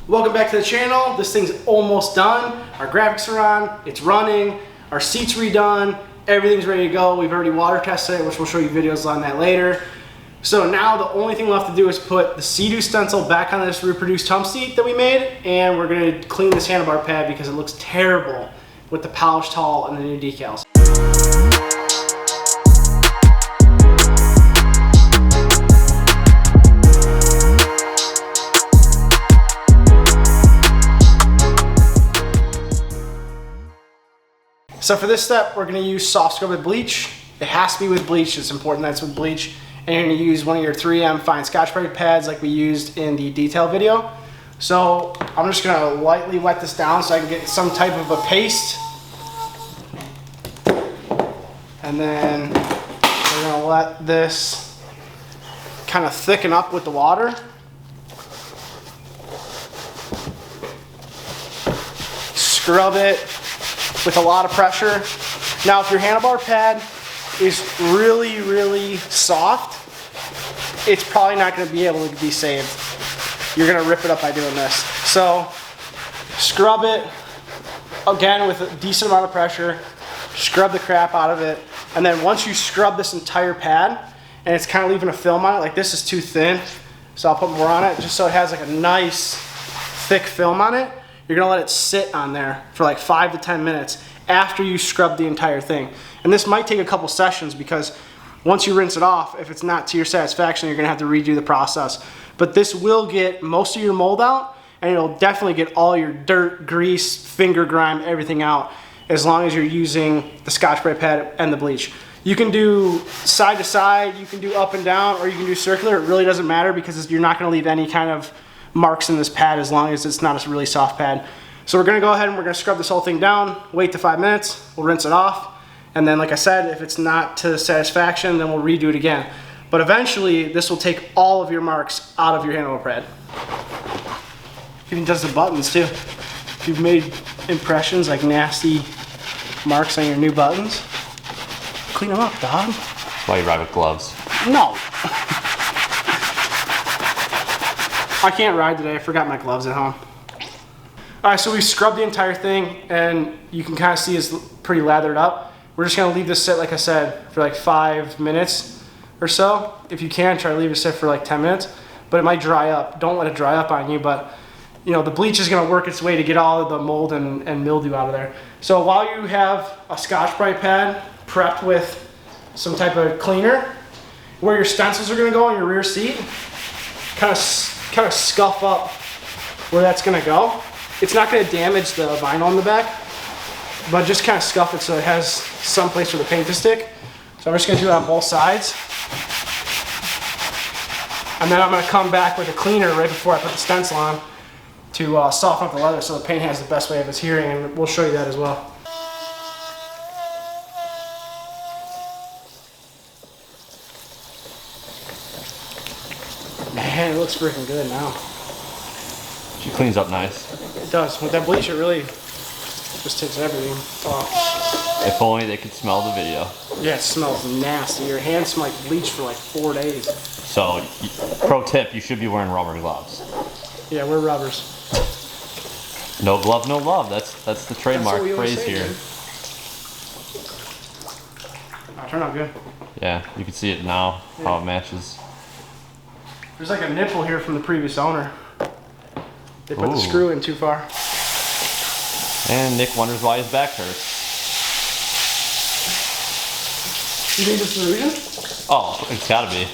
Welcome back to the channel. This thing's almost done. Our graphics are on, it's running, our seat's redone, everything's ready to go. We've already water tested it, which we'll show you videos on that later. So now the only thing left to do is put the Seadoo stencil back on this reproduced hump seat that we made, and we're gonna clean this handlebar pad because it looks terrible with the polished hull and the new decals. So for this step, we're gonna use soft scrub with bleach. It has to be with bleach, it's important that it's with bleach. And you're gonna use one of your 3M fine Scotch-Brite pads like we used in the detail video. So I'm just gonna lightly wet this down so I can get some type of a paste. And then we're gonna let this kind of thicken up with the water. Scrub it with a lot of pressure. Now if your handlebar pad is really, really soft, it's probably not gonna be able to be saved. You're gonna rip it up by doing this. So scrub it, again with a decent amount of pressure, scrub the crap out of it, and then once you scrub this entire pad, and it's kind of leaving a film on it, like this is too thin, so I'll put more on it, just so it has like a nice thick film on it. You're gonna let it sit on there for like 5 to 10 minutes after you scrub the entire thing. And this might take a couple sessions because once you rinse it off, if it's not to your satisfaction, you're gonna have to redo the process. But this will get most of your mold out, and it'll definitely get all your dirt, grease, finger grime, everything out, as long as you're using the Scotch-Brite pad and the bleach. You can do side to side, you can do up and down, or you can do circular. It really doesn't matter because you're not gonna leave any kind of marks in this pad as long as it's not a really soft pad. So we're gonna go ahead and we're gonna scrub this whole thing down, wait to 5 minutes, we'll rinse it off, and then like I said, if it's not to satisfaction, then we'll redo it again. But eventually, this will take all of your marks out of your handlebar pad. It even does the buttons too. If you've made impressions, like nasty marks on your new buttons, clean them up, dog. Why you ride with gloves? No. I can't ride today, I forgot my gloves at home. All right, so we've scrubbed the entire thing, and you can kind of see it's pretty lathered up. We're just gonna leave this sit, like I said, for like 5 minutes or so. If you can, try to leave it sit for like 10 minutes, but it might dry up. Don't let it dry up on you, but you know, the bleach is gonna work its way to get all of the mold and mildew out of there. So while you have a Scotch-Brite pad prepped with some type of cleaner, where your stencils are gonna go on your rear seat, kind of scuff up where that's gonna go. It's not gonna damage the vinyl on the back, but just kind of scuff it so it has some place for the paint to stick. So I'm just gonna do it on both sides. And then I'm gonna come back with a cleaner right before I put the stencil on to soften up the leather so the paint has the best way of adhering, and we'll show you that as well. Man, it looks freaking good now. She cleans up nice. It does. With that bleach, it really just takes everything off. If only they could smell the video. Yeah, it smells nasty. Your hands smell like bleach for like 4 days. So, pro tip, you should be wearing rubber gloves. Yeah, we're rubbers. No glove, no love. That's the trademark phrase here. Oh, turned out good. Yeah, you can see it now, how it matches. There's like a nipple here from the previous owner. They put the screw in too far. And Nick wonders why his back hurts. You think this is the reason? Oh, it's gotta be.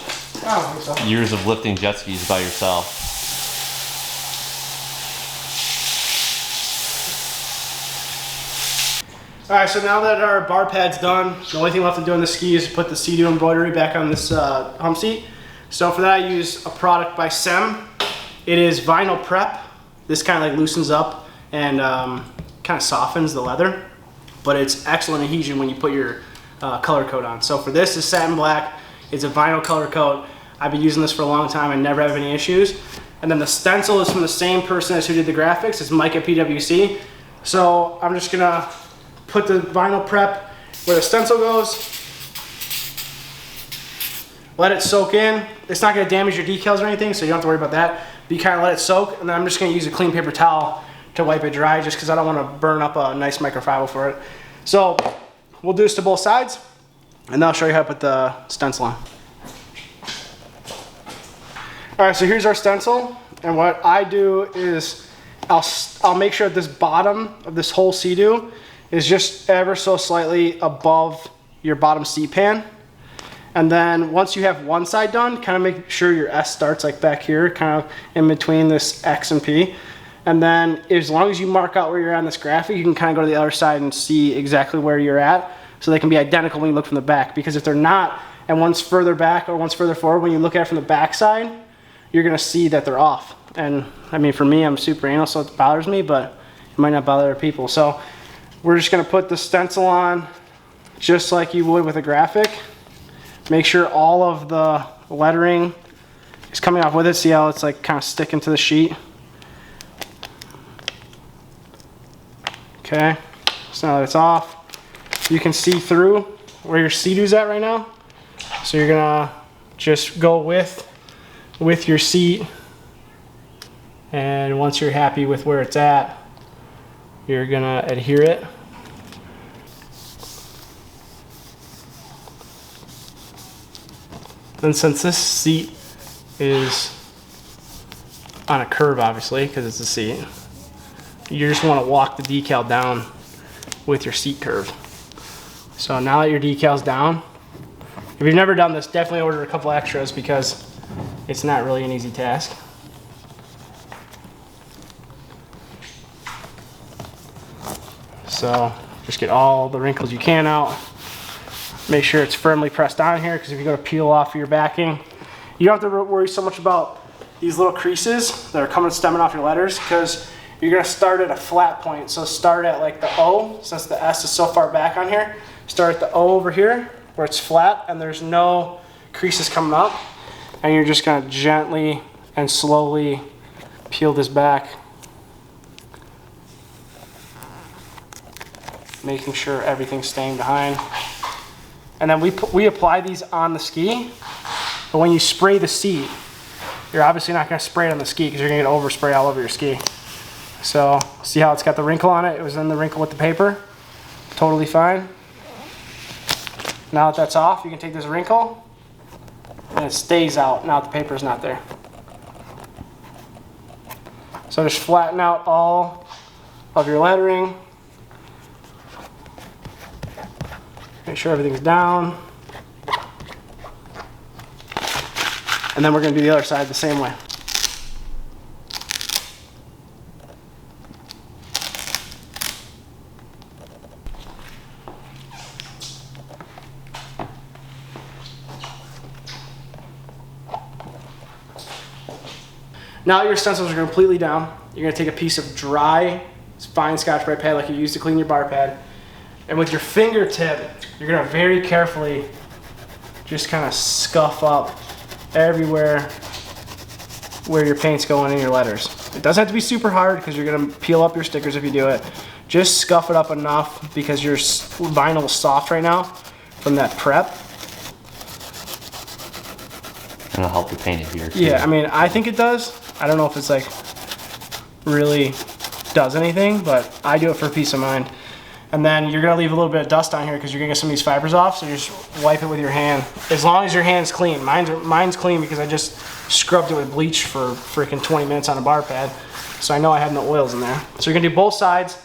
I don't think so. Years of lifting jet skis by yourself. Alright, so now that our bar pad's done, the only thing left to do on the ski is put the Seadoo embroidery back on this hump seat. So for that I use a product by SEM. It is Vinyl Prep. This kind of like loosens up and kind of softens the leather, but it's excellent adhesion when you put your color coat on. So for this is satin black. It's a vinyl color coat. I've been using this for a long time and never have any issues. And then the stencil is from the same person as who did the graphics. It's Mike at PWC. So I'm just gonna put the vinyl prep where the stencil goes. Let it soak in. It's not gonna damage your decals or anything, so you don't have to worry about that. but you kind of let it soak, and then I'm just going to use a clean paper towel to wipe it dry, just because I don't want to burn up a nice microfiber for it. So we'll do this to both sides, and then I'll show you how to put the stencil on. All right, so here's our stencil, and what I do is I'll make sure that this bottom of this whole Seadoo is just ever so slightly above your bottom seat pan. And then once you have one side done, kind of make sure your S starts like back here, kind of in between this X and P. And then as long as you mark out where you're at on this graphic, you can kind of go to the other side and see exactly where you're at. So they can be identical when you look from the back. Because if they're not, and one's further back or one's further forward, when you look at it from the back side, you're gonna see that they're off. And I mean, for me, I'm super anal, so it bothers me, but it might not bother other people. So we're just gonna put the stencil on just like you would with a graphic. Make sure all of the lettering is coming off with it. See how it's like kind of sticking to the sheet? Okay, so now that it's off, you can see through where your Seadoo's at right now. So you're gonna just go with your seat, and once you're happy with where it's at, you're gonna adhere it. And since this seat is on a curve, obviously, because it's a seat, you just want to walk the decal down with your seat curve. So now that your decal's down, if you've never done this, definitely order a couple extras, because it's not really an easy task. So just get all the wrinkles you can out. Make sure it's firmly pressed on here, because if you go to peel off your backing, you don't have to worry so much about these little creases that are stemming off your letters, because you're going to start at a flat point. So start at like the O, since the S is so far back on here. Start at the O over here where it's flat and there's no creases coming up. And you're just going to gently and slowly peel this back, making sure everything's staying behind. And then we apply these on the ski, but when you spray the seat, you're obviously not going to spray it on the ski, because you're going to get overspray all over your ski. So see how it's got the wrinkle on it? It was in the wrinkle with the paper. Totally fine. Now that that's off, you can take this wrinkle and it stays out now that the paper is not there. So just flatten out all of your lettering. Make sure everything's down. And then we're going to do the other side the same way. Now your stencils are completely down. You're going to take a piece of dry, fine Scotch-Brite pad like you use to clean your bar pad. And with your fingertip, you're going to very carefully just kind of scuff up everywhere where your paint's going in your letters. It doesn't have to be super hard, because you're going to peel up your stickers if you do it. Just scuff it up enough, because your vinyl is soft right now from that prep. And it'll help you paint it here too. Yeah, I mean, I think it does. I don't know if it's like really does anything, but I do it for peace of mind. And then you're gonna leave a little bit of dust on here, because you're gonna get some of these fibers off, so just wipe it with your hand. As long as your hand's clean. Mine's clean because I just scrubbed it with bleach for freaking 20 minutes on a bar pad. So I know I have no oils in there. So you're gonna do both sides,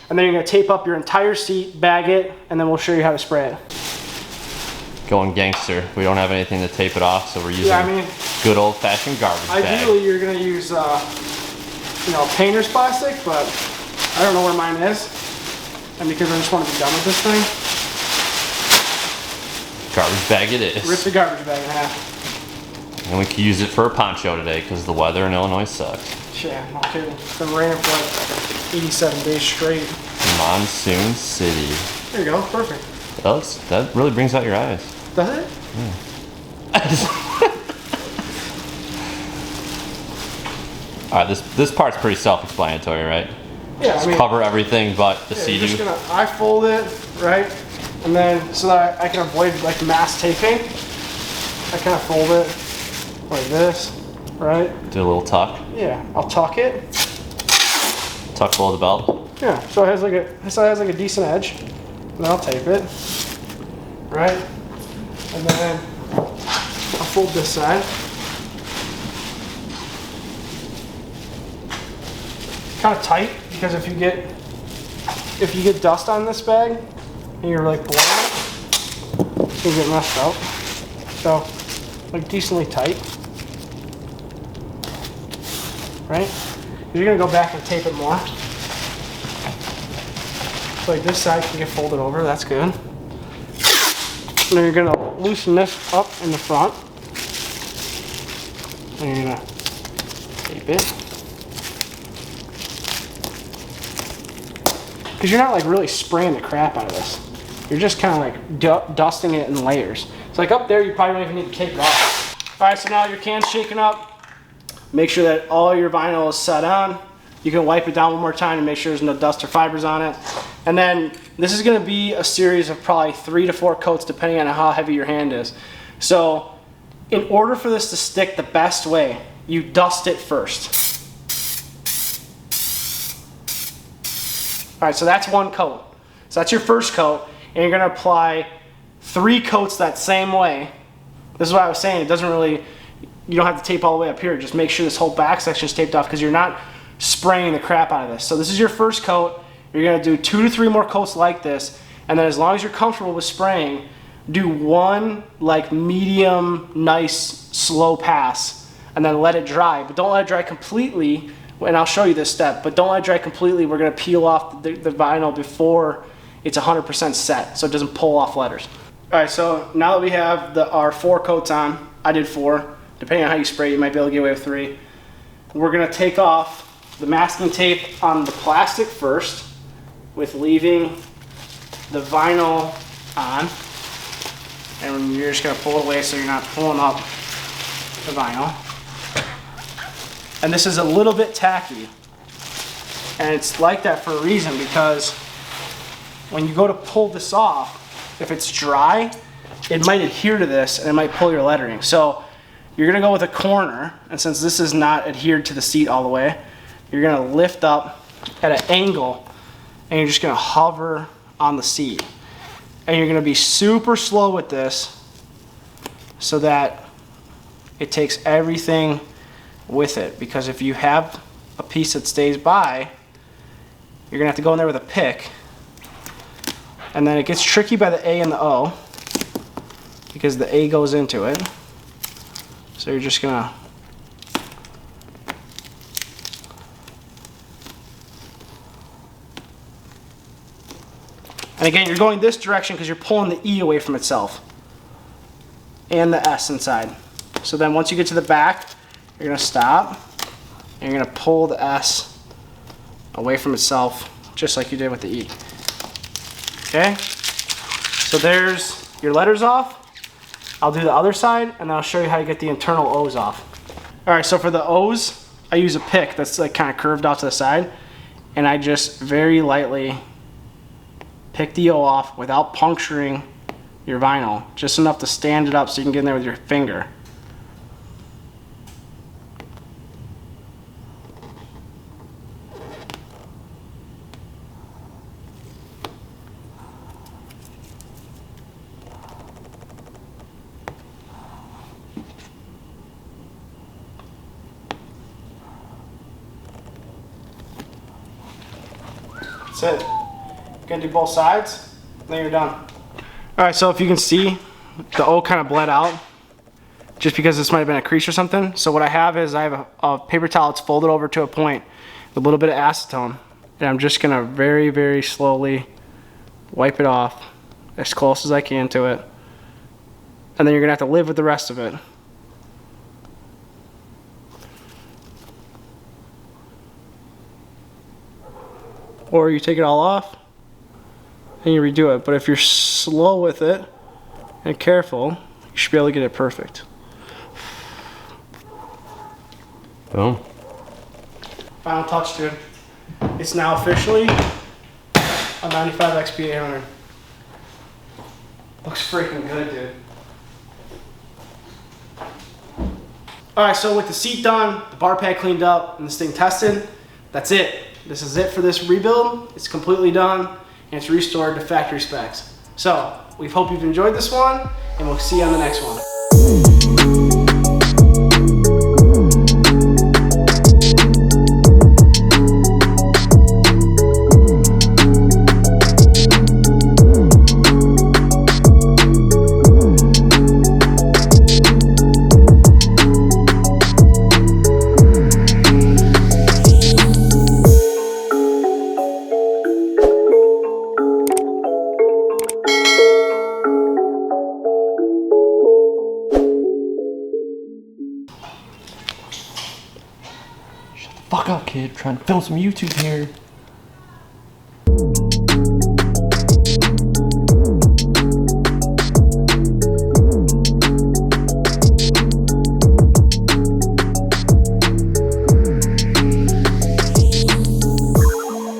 and then you're gonna tape up your entire seat, bag it, and then we'll show you how to spray it. Going gangster. We don't have anything to tape it off, so we're using good old-fashioned garbage bag. Ideally, you're gonna use painter's plastic, but I don't know where mine is. And because I just want to be done with this thing, garbage bag it is. Rip the garbage bag in half. And we can use it for a poncho today, because the weather in Illinois sucks. Yeah, no kidding. It's been raining for like 87 days straight. Monsoon City. There you go, perfect. That really brings out your eyes. Does it? Yeah. Alright, this part's pretty self-explanatory, right? Yeah, just cover everything but the Seadoo. I fold it, right? And then, so that I can avoid like mass taping, I kind of fold it like this, right? Do a little tuck. Yeah, I'll tuck it. Tuck below the belt. Yeah, so it has like a decent edge. And then I'll tape it. Right? And then I'll fold this side. Kind of tight, because if you get dust on this bag and you're like blowing it, it's gonna get messed up. So like decently tight. Right? You're gonna go back and tape it more. So like this side can get folded over, that's good. And then you're gonna loosen this up in the front. And you're gonna tape it. Because you're not like really spraying the crap out of this. You're just kind of like dusting it in layers. So like up there, you probably don't even need to tape it off. All right, so now your can's shaken up. Make sure that all your vinyl is set on. You can wipe it down one more time to make sure there's no dust or fibers on it. And then this is gonna be a series of probably 3 to 4 coats depending on how heavy your hand is. So in order for this to stick the best way, you dust it first. All right, so that's 1 coat. So that's your first coat, and you're gonna apply 3 coats that same way. This is what I was saying, it doesn't really, you don't have to tape all the way up here. Just make sure this whole back section is taped off because you're not spraying the crap out of this. So this is your first coat. You're gonna do 2 to 3 more coats like this, and then as long as you're comfortable with spraying, do 1 like medium, nice, slow pass, and then let it dry. But don't let it dry completely, and I'll show you this step, but don't let it dry completely. We're gonna peel off the vinyl before it's 100% set, so it doesn't pull off letters. All right, so now that we have our 4 coats on, I did 4. Depending on how you spray, you might be able to get away with 3. We're gonna take off the masking tape on the plastic first, with leaving the vinyl on. And you're just gonna pull it away so you're not pulling up the vinyl. And this is a little bit tacky. And it's like that for a reason, because when you go to pull this off, if it's dry, it might adhere to this and it might pull your lettering. So you're gonna go with a corner, and since this is not adhered to the seat all the way, you're gonna lift up at an angle and you're just gonna hover on the seat. And you're gonna be super slow with this so that it takes everything with it. Because if you have a piece that stays by, you're gonna have to go in there with a pick. And then it gets tricky by the A and the O, because the A goes into it. So you're just gonna and again, you're going this direction because you're pulling the E away from itself and the S inside. So then once you get to the back, you're gonna stop and you're gonna pull the S away from itself just like you did with the E. Okay? So there's your letters off. I'll do the other side and then I'll show you how to get the internal O's off. All right, so for the O's, I use a pick that's like kind of curved out to the side, and I just very lightly pick the O off without puncturing your vinyl, just enough to stand it up so you can get in there with your finger. That's it. You're gonna do both sides, then you're done. All right, so if you can see, the O kind of bled out just because this might have been a crease or something. So what I have is I have a paper towel that's folded over to a point with a little bit of acetone, and I'm just gonna very, very slowly wipe it off as close as I can to it. And then you're gonna have to live with the rest of it. Or you take it all off and you redo it. But if you're slow with it and careful, you should be able to get it perfect. Boom. Final touch, dude. It's now officially a 95 XP800. Looks freaking good, dude. All right, so with the seat done, the bar pad cleaned up, and this thing tested, that's it. This is it for this rebuild. It's completely done, and it's restored to factory specs. So we hope you've enjoyed this one, and we'll see you on the next one. Fuck up, kid. Trying to film some YouTube here.